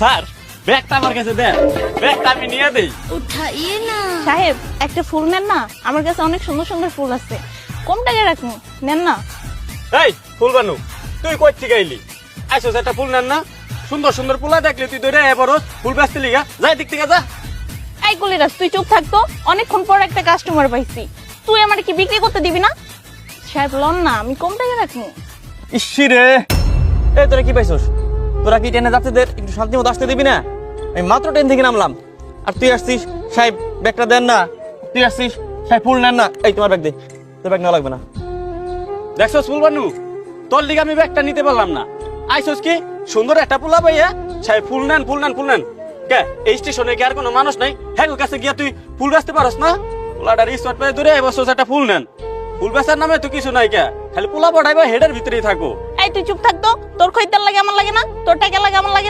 Sir ব্যাগটা আমার কাছে দেন, ব্যাগটা আমি নিয়ে দেই। उठाइए ना সাহেব একটা ফুল নেন না, আমার কাছে অনেক সুন্দর সুন্দর ফুল আছে, কম টাকায় রাখুন, নেন না। এই ফুল বানু, তুই কই থেকে আইলি? আইসোস একটা ফুল নেন না, সুন্দর সুন্দর ফুলা দেখলি তুই ধরে এবারস ফুল বেচতে লিগা, যাই দিক থেকে যা। এই কলিরাজ তুই চুপ থাকতো, অনেকক্ষণ পর একটা কাস্টমার পাইছি, তুই আমার কি বিক্রি করতে দিবি না? সাহেব লন না, আমি কম টাকায় রাখবো। ইসি রে, এই তোরা কি পাইছস? তোরা কি ট্রেনে যাত্রীদের একটু শান্তি মতো আসতে দিবি না? আমি মাত্র ট্রেন থেকে নামলাম আর তুই আসছিস সাহেব ব্যাগটা দেন না, তুই আসছিস সাহেব ফুল নেন না। এই তোমার ব্যাগ দে, তোর ব্যাগ নেওয়া লাগবে না। দেখছস ফুল বানু, তোর লিগা আমি ব্যাগটা নিতে পারলাম না। আইসোস কি সুন্দর একটা পোলা পাইয়া সাই ফুল নেন ফুল নেন ফুল নেন। কে এই স্টেশনে কি আর কোনো মানুষ নাই? হ্যাঁ কাছে গিয়া তুই ফুল বেচতে পারস না? পোলাটার স্পট পেয়ে ধরে এবছর একটা ফুল নেন। ফুল বেচার নামে তো কিছু নাই, কে খালি পোলা পড়াইবা হেডের ভিতরেই থাকো। এই তুই চুপ থাকতো, তোর খরিদ্দার লাগে আমার লাগে না, তোর টাকা লাগে আমার লাগে